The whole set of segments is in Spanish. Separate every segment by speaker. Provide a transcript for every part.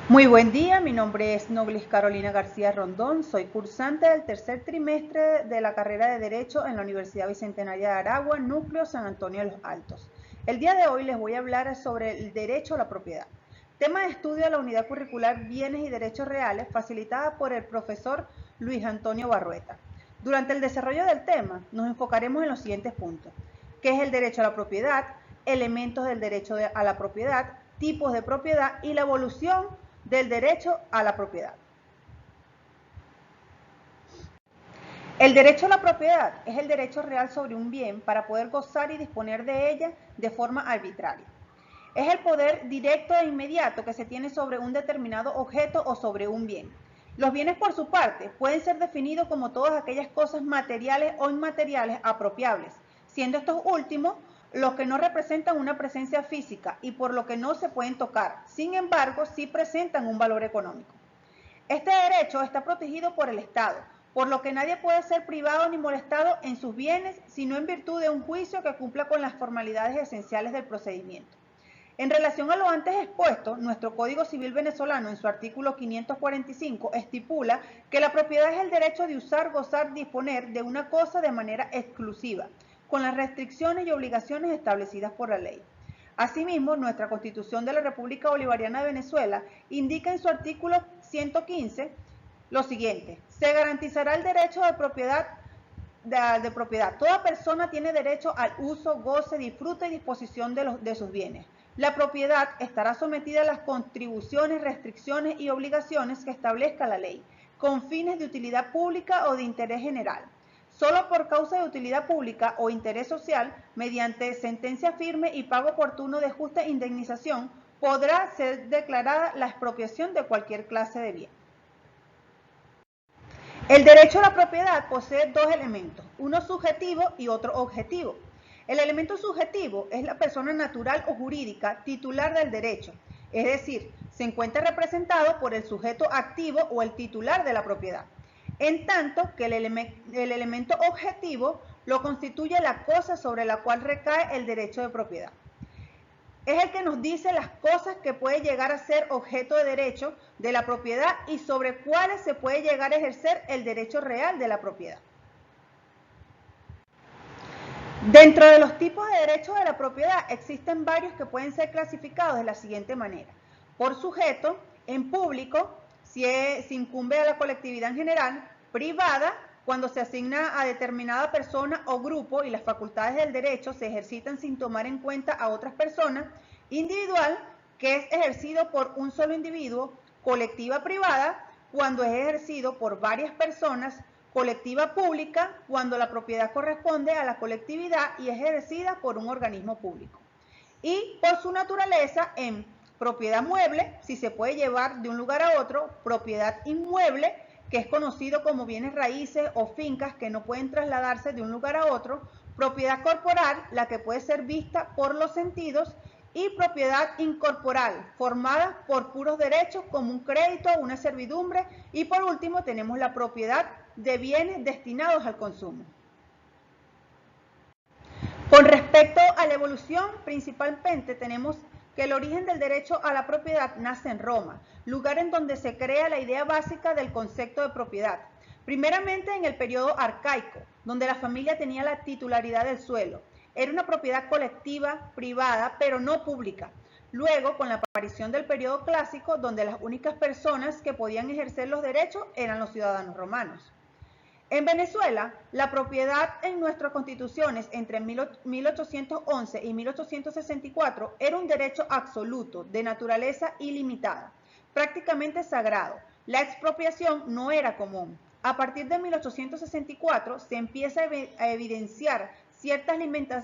Speaker 1: Muy buen día, mi nombre es Noglis Carolina García Rondón, soy cursante del tercer trimestre de la carrera de Derecho en la Universidad Bicentenaria de Aragua, Núcleo San Antonio de los Altos. El día de hoy les voy a hablar sobre el derecho a la propiedad, tema de estudio de la unidad curricular Bienes y Derechos Reales, facilitada por el profesor Luis Antonio Barrueta. Durante el desarrollo del tema nos enfocaremos en los siguientes puntos: ¿qué es el derecho a la propiedad?, elementos del derecho a la propiedad, tipos de propiedad y la evolución del derecho a la propiedad. El derecho a la propiedad es el derecho real sobre un bien para poder gozar y disponer de ella de forma arbitraria. Es el poder directo e inmediato que se tiene sobre un determinado objeto o sobre un bien. Los bienes, por su parte, pueden ser definidos como todas aquellas cosas materiales o inmateriales apropiables, siendo estos últimos los que no representan una presencia física y por lo que no se pueden tocar. Sin embargo, sí presentan un valor económico. Este derecho está protegido por el Estado, por lo que nadie puede ser privado ni molestado en sus bienes, sino en virtud de un juicio que cumpla con las formalidades esenciales del procedimiento. En relación a lo antes expuesto, nuestro Código Civil venezolano, en su artículo 545, estipula que la propiedad es el derecho de usar, gozar, disponer de una cosa de manera exclusiva, con las restricciones y obligaciones establecidas por la ley. Asimismo, nuestra Constitución de la República Bolivariana de Venezuela indica en su artículo 115 lo siguiente: se garantizará el derecho de propiedad. Toda persona tiene derecho al uso, goce, disfrute y disposición de sus bienes. La propiedad estará sometida a las contribuciones, restricciones y obligaciones que establezca la ley, con fines de utilidad pública o de interés general. Solo por causa de utilidad pública o interés social, mediante sentencia firme y pago oportuno de justa indemnización, podrá ser declarada la expropiación de cualquier clase de bien. El derecho a la propiedad posee dos elementos, uno subjetivo y otro objetivo. El elemento subjetivo es la persona natural o jurídica titular del derecho, es decir, se encuentra representado por el sujeto activo o el titular de la propiedad. En tanto que el elemento objetivo lo constituye la cosa sobre la cual recae el derecho de propiedad. Es el que nos dice las cosas que puede llegar a ser objeto de derecho de la propiedad y sobre cuáles se puede llegar a ejercer el derecho real de la propiedad. Dentro de los tipos de derechos de la propiedad existen varios que pueden ser clasificados de la siguiente manera: por sujeto, en público, si incumbe a la colectividad en general; privada, cuando se asigna a determinada persona o grupo y las facultades del derecho se ejercitan sin tomar en cuenta a otras personas; individual, que es ejercido por un solo individuo; colectiva privada, cuando es ejercido por varias personas; colectiva pública, cuando la propiedad corresponde a la colectividad y es ejercida por un organismo público. Y por su naturaleza, en propiedad mueble, si se puede llevar de un lugar a otro; propiedad inmueble, que es conocido como bienes raíces o fincas que no pueden trasladarse de un lugar a otro; propiedad corporal, la que puede ser vista por los sentidos; y propiedad incorporal, formada por puros derechos como un crédito, una servidumbre; y por último tenemos la propiedad de bienes destinados al consumo. Con respecto a la evolución, principalmente tenemos que el origen del derecho a la propiedad nace en Roma, lugar en donde se crea la idea básica del concepto de propiedad. Primeramente en el periodo arcaico, donde la familia tenía la titularidad del suelo. Era una propiedad colectiva, privada, pero no pública. Luego, con la aparición del periodo clásico, donde las únicas personas que podían ejercer los derechos eran los ciudadanos romanos. En Venezuela, la propiedad en nuestras constituciones entre 1811 y 1864 era un derecho absoluto, de naturaleza ilimitada, prácticamente sagrado. La expropiación no era común. A partir de 1864 se empieza a evidenciar ciertas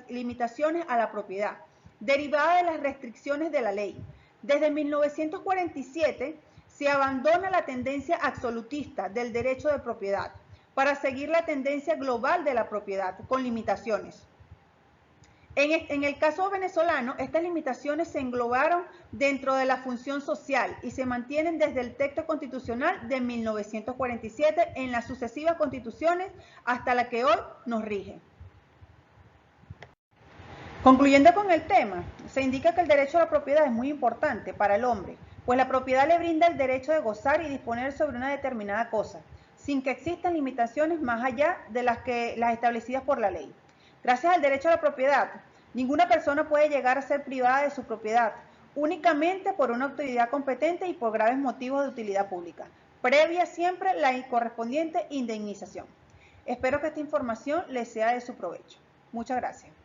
Speaker 1: limitaciones a la propiedad, derivadas de las restricciones de la ley. Desde 1947 se abandona la tendencia absolutista del derecho de propiedad para seguir la tendencia global de la propiedad, con limitaciones. En el caso venezolano, estas limitaciones se englobaron dentro de la función social y se mantienen desde el texto constitucional de 1947 en las sucesivas constituciones hasta la que hoy nos rige. Concluyendo con el tema, se indica que el derecho a la propiedad es muy importante para el hombre, pues la propiedad le brinda el derecho de gozar y disponer sobre una determinada cosa, sin que existan limitaciones más allá de las establecidas por la ley. Gracias al derecho a la propiedad, ninguna persona puede llegar a ser privada de su propiedad, únicamente por una autoridad competente y por graves motivos de utilidad pública, previa siempre la correspondiente indemnización. Espero que esta información les sea de su provecho. Muchas gracias.